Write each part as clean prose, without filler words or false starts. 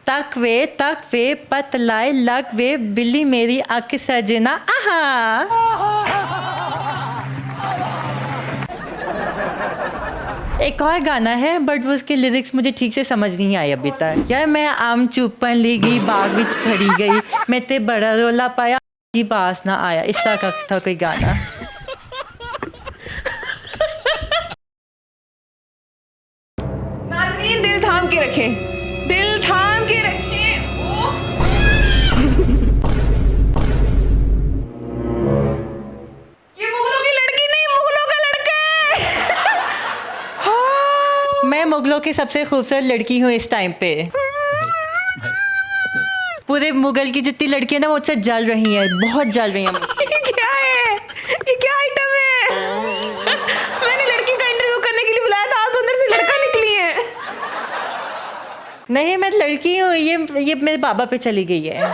तक वे पतलाए लग वे बिल्ली मेरी आँख सजना आहा। एक और गाना है बट वो उसके लिरिक्स मुझे ठीक से समझ नहीं आए अभी तक। यार मैं आम चुपन ले गई बाग विच फड़ी गई मैं ते बड़ा रोला पाया जी पास ना आया, इस तरह का था कोई गाना। नाज़रीन दिल थाम के रखें, दिल थाम के रखें। ये मुगलों की लड़की नहीं, मुगलों का लड़का है। मैं मुगलों की सबसे खूबसूरत लड़की हूँ इस टाइम पे। पूरे मुगल की जितनी लड़कियां ना मुझसे जल रही हैं, बहुत जल रही हैं। ये क्या है, ये क्या आइटम है? मैंने लड़की का इंटरव्यू करने के लिए बुलाया था, आप तो अंदर से लड़का निकली है। नहीं मैं लड़की हूँ, ये मेरे बाबा पे चली गई है।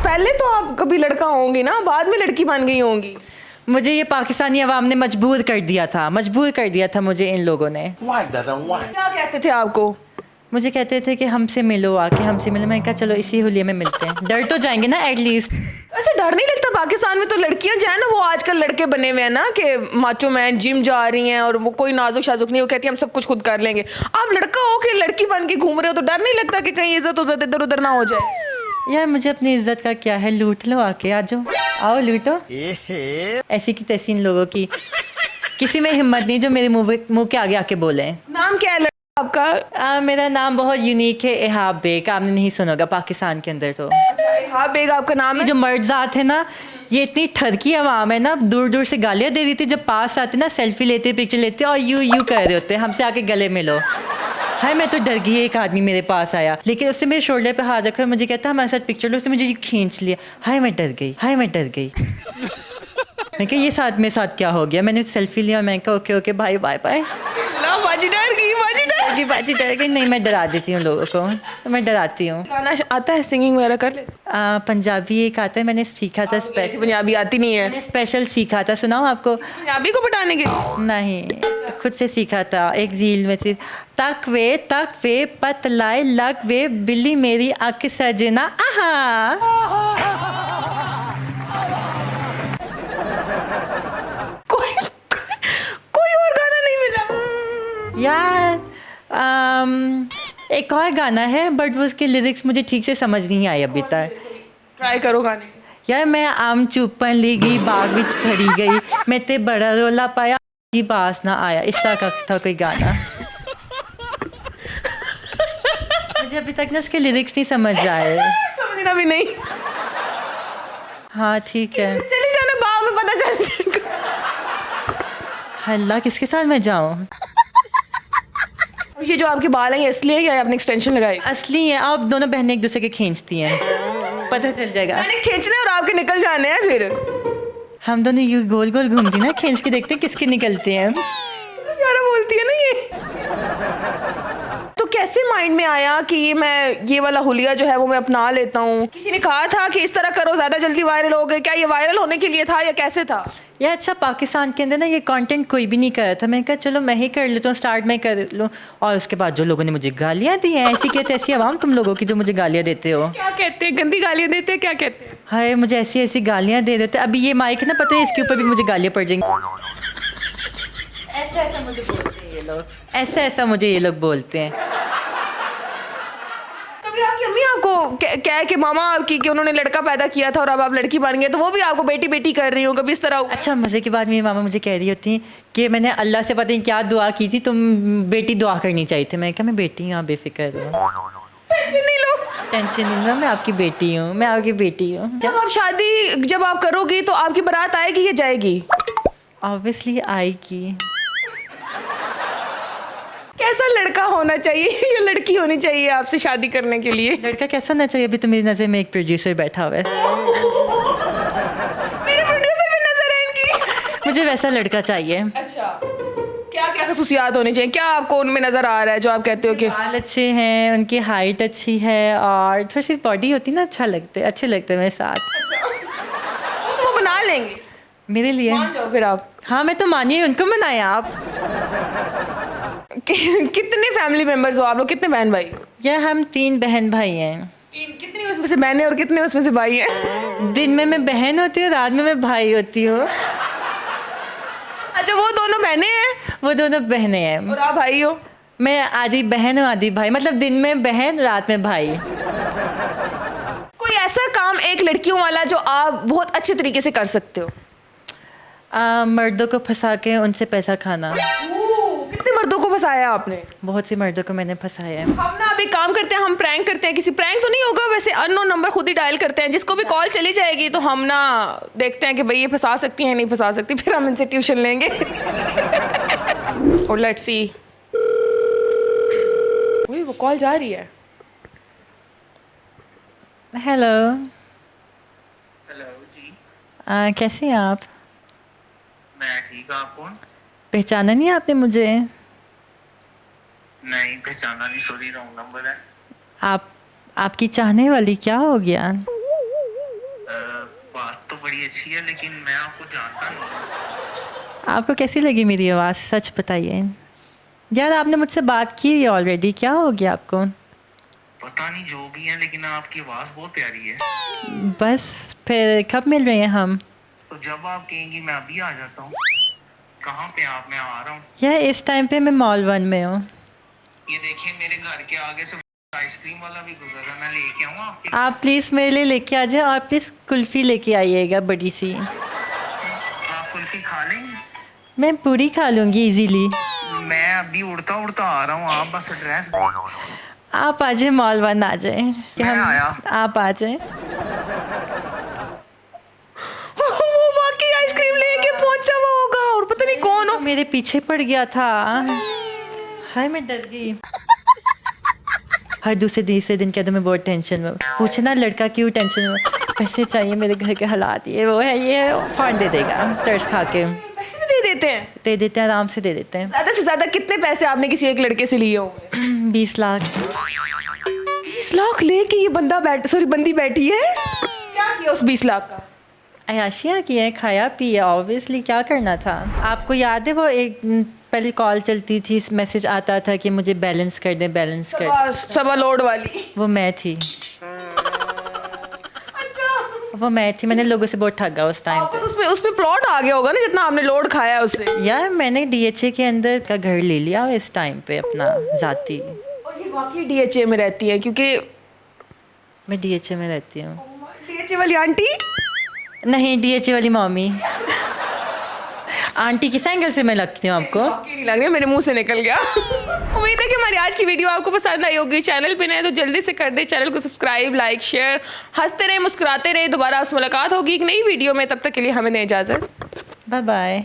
पहले तो आप कभी लड़का होंगी ना, बाद में लड़की बन गई होंगी। मुझे ये पाकिस्तानी अवाम ने मजबूर कर दिया था मुझे इन लोगों ने। क्या कहते थे आपको? मुझे कहते थे कि हमसे मिलो, आके हमसे मिलो। मैंने कहा चलो इसी हुलिये में मिलते हैं, डर तो जाएंगे ना एटलीस्ट। अच्छा डर नहीं लगता? पाकिस्तान में तो लड़कियां जो है ना वो आजकल लड़के बने हुए हैं ना कि माचो मैन, जिम जा रही हैं और वो कोई नाजुक शाजुक नहीं, वो कहती है हम सब कुछ खुद कर लेंगे। आप लड़का हो के लड़की बन के घूम रहे हो तो डर नहीं लगता कि कहीं इज्जत उज्जत इधर उधर ना हो जाए? यार मुझे अपनी इज्जत का क्या है, लूट लो आके, आ जाओ, आओ लूटो। ऐसी की तैसी इन लोगों की किसी में हिम्मत नहीं जो मेरे मुंह के आगे आके बोले। नाम क्या है आपका? मेरा नाम बहुत यूनिक है, इहाब बेग। आपने नहीं सुना होगा पाकिस्तान के अंदर तो। हाँ बेग आपका नाम है? जो मर्दात है ना, ये इतनी ठरकी आवाम है ना, दूर दूर से गालियाँ दे देती, जब पास आते ना सेल्फी लेते पिक्चर लेते और यू कर रहे होते हमसे आके गले मिलो। हाय मैं तो डर गई, एक आदमी मेरे पास आया लेकिन उससे मेरे शोल्डर पे हाथ रखा, मुझे कहता हमारे साथ पिक्चर लो, उससे मुझे खींच लिया। हाय मैं डर गई। मैं कहा ये साथ मेरे साथ क्या हो गया? मैंने सेल्फी लिया, मैं कहा ओके बाय बाय। बाजी डर गई। बाजी डर गई। नहीं मैं डरा देती हूँ लोगों को, तो मैं डराती हूँ। गाना आता है, सिंगिंग वगैरह कर ले? पंजाबी एक आता है, मैंने सीखा था स्पेशल। पंजाबी आती नहीं है? स्पेशल सीखा था, सुनाऊँ आपको? पंजाबी को पटाने के? नहीं खुद से सीखा था, एक रील में थी। तक वे पतलाए लग वे बिल्ली मेरी आँख सजना आहा। कोई और गाना नहीं मिला यार एक और गाना है बट वो उसके लिरिक्स मुझे ठीक से समझ नहीं आए अभी तक। ट्राई करो गाने। यार मैं आम चुपन ले गई बाग विच फड़ी गई मैं ते बड़ा रोला पाया जी पास ना आया, इस तरह का था कोई गाना। मुझे अभी तक ना उसके लिरिक्स नहीं समझ आए। समझना भी नहीं। हाँ ठीक है, चली जाना, बाग में पता चल जाएगा। अल्लाह किसके साथ मैं जाऊँ? ये जो आपके बाल हैं ये असली है या आपने एक्सटेंशन लगाई? असली है, आप दोनों बहनें एक दूसरे के खींचती हैं, पता चल जाएगा। मैंने खींचने और आपके निकल जाने हैं फिर। हम दोनों यूँ गोल गोल घूमती ना, खींच के देखते हैं किसके निकलते हैं। यार बोलती है ना ये। तो कैसे माइंड में आया कि ये वाला हुलिया जो है वो मैं अपना लेता हूँ? किसी ने कहा था कि इस तरह करो ज़्यादा जल्दी वायरल हो गए? क्या ये वायरल होने के लिए था या कैसे था? यार अच्छा पाकिस्तान के अंदर ना ये कंटेंट कोई भी नहीं कर रहा था, मैंने कहा चलो मैं ही कर लेता हूँ, स्टार्ट में कर लूँ। और उसके बाद जो लोगों ने मुझे गालियाँ दी हैं, ऐसी कहते ऐसी आवाम तुम लोगों की जो मुझे गालियाँ देते हो। क्या कहते हैं? गंदी गालियाँ देते हैं? क्या कहते हैं? हाय मुझे ऐसी गालियाँ दे देते। अभी ये माइक है ना, पता है इसके ऊपर भी मुझे गालियाँ पड़ जाएंगी। ऐसा मुझे बोलते हैं ये लोग, ऐसा मुझे ये लोग बोलते हैं। कभी आपकी अम्मी आपको कह के मामा आपकी कि उन्होंने लड़का पैदा किया था और अब आप लड़की बन गए तो वो भी आपको बेटी बेटी कर रही हो, कभी इस तरह? अच्छा मज़े की बात, मेरी मामा मुझे कह रही होती कि मैंने अल्लाह से पता नहीं क्या दुआ की थी, तुम बेटी दुआ करनी चाहिए थी। मैं कहा मैं बेटी हूँ, आप बेफिक्र हो, टेंशन नहीं लो। टेंशन नहीं लो, मैं आपकी बेटी हूँ। जब आप करोगी तो आपकी बारात आएगी या जाएगी? ऑब्वियसली आएगी। कैसा लड़का होना चाहिए या लड़की होनी चाहिए आपसे शादी करने के लिए? लड़का कैसा होना चाहिए? अभी तो मेरी नज़र में एक प्रोड्यूसर बैठा हुआ है। मेरे प्रोड्यूसर भी नजर है इनकी। मुझे वैसा लड़का चाहिए। अच्छा क्या क्या खसूसियात होनी चाहिए? क्या आपको उनमें नजर आ रहा है जो आप कहते हो कि बाल अच्छे हैं, उनकी हाइट अच्छी है और थोड़ी सी बॉडी होती ना, अच्छे लगते हैं मेरे साथ। वो बना लेंगे मेरे लिए। मान जाओ फिर आप। हाँ मैं तो मानिए, उनको मनाएं आप। कितने फैमिली मेंबर्स हो आप लोग, कितने बहन भाई? या हम 3 बहन भाई हैं। कितनी उसमें से बहनें और कितने उसमें से भाई हैं? दिन में मैं बहन होती हूँ, रात में मैं भाई होती हूँ। अच्छा, वो दोनों बहनें हैं वो दोनों बहनें हैं। और आप भाई हो? मैं आधी बहन हूँ आधी भाई, मतलब दिन में बहन रात में भाई। कोई ऐसा काम एक लड़कियों वाला जो आप बहुत अच्छे तरीके से कर सकते हो? मर्दों को फंसा के उनसे पैसा खाना। कितने मर्दों को फंसाया आपने? बहुत सी मर्दों को मैंने फंसाया है। हम ना अभी काम करते हैं, हम प्रैंक करते हैं, किसी प्रैंक तो नहीं होगा वैसे, अननोन नंबर खुद ही डायल करते हैं, जिसको भी कॉल चली जाएगी तो हम ना देखते हैं कि भाई ये फंसा सकती हैं नहीं फंसा सकती, फिर हम इनसे ट्यूशन लेंगे। और लेट्स सी, वो कॉल जा रही है। हेलो। हेलो जी। कैसे हैं आप? मैं ठीक, आप कौन? पहचाना नहीं आपने मुझे? नहीं पहचाना नहीं, सॉरी, रॉन्ग नंबर है। आपकी चाहने वाली क्या हो गया? बात तो बड़ी अच्छी है लेकिन मैं आपको जानता नहीं। आपको कैसी लगी मेरी आवाज़, सच बताइए। यार आपने मुझसे बात की है ऑलरेडी, क्या हो गया आपको? पता नहीं, जो भी है, लेकिन आपकी आवाज़ बहुत प्यारी है। बस फिर कब मिल रहे हैं हम? तो जब आप कहेंगी मैं अभी आ जाता हूँ। कहाँ पे आप? मैं आ रहा हूँ। यार इस टाइम पे मैं मॉल 1 में हूँ। ये देखिए मेरे घर के आगे से आइसक्रीम वाला भी गुजर रहा है, मैं लेके आऊँ आपके? आप प्लीज़ मेरे लिए लेके आ जाए और प्लीज़ कुल्फ़ी लेके आइएगा बड़ी सी। आप कुल्फी खा लेंगी? मैं पूरी खा लूँगी इजीली। मैं अभी उड़ता उड़ता आ रहा हूँ, आप बस एड्रेस दें। आप आ जाए मॉल 1 आ जाए। मैं आया। आप आ जाए। वो वाकई आइसक्रीम लेके पहुंचा हुआ होगा और पता नहीं कौन हो। मेरे पीछे पड़ गया था। हाय मैं डर गई। हर दूसरे तीसरे दिन कहते मैं बहुत टेंशन में। पूछे ना लड़का क्यों टेंशन में? पैसे चाहिए, मेरे घर के हालात ये वो है, ये फंड दे देगा तरस खा के। पैसे भी दे देते हैं? दे देते हैं, आराम से दे देते हैं। ज्यादा से ज्यादा कितने पैसे आपने किसी एक लड़के से लिए होंगे? 20 लाख। 20 लाख लेके ये बंदी बैठी है? क्या किया उस 20 लाख का? अयाशियाँ की है, खाया पिया, ऑब्वियसली क्या करना था। आपको याद है वो एक पहले कॉल चलती थी, मैसेज आता था कि मुझे बैलेंस कर दे, बैलेंस कर दे। सवा लोड वाली? वो मैं थी। वो मैं थी, मैंने लोगों से बहुत ठगा उस टाइम पे। तो उसमें प्लॉट आ गया होगा ना, जितना आपने लोड खाया उससे। यार मैंने डीएचए के अंदर का घर ले लिया इस टाइम पे अपना जाती। और ये वाकई डीएचए में रहती है? क्योंकि मैं डीएचए में रहती हूँ। डीएचए वाली आंटी? नहीं, डीएचए वाली मम्मी। आंटी किस एंगल से मैं लगती हूँ आपको? नहीं लग रहा, मेरे मुंह से निकल गया। उम्मीद है कि हमारी आज की वीडियो आपको पसंद आई होगी। चैनल पे नए तो जल्दी से कर दे चैनल को सब्सक्राइब, लाइक, शेयर। हंसते रहे, मुस्कुराते रहे। दोबारा आपसे मुलाकात होगी एक नई वीडियो में, तब तक के लिए हमें दें इजाजत। Bye bye.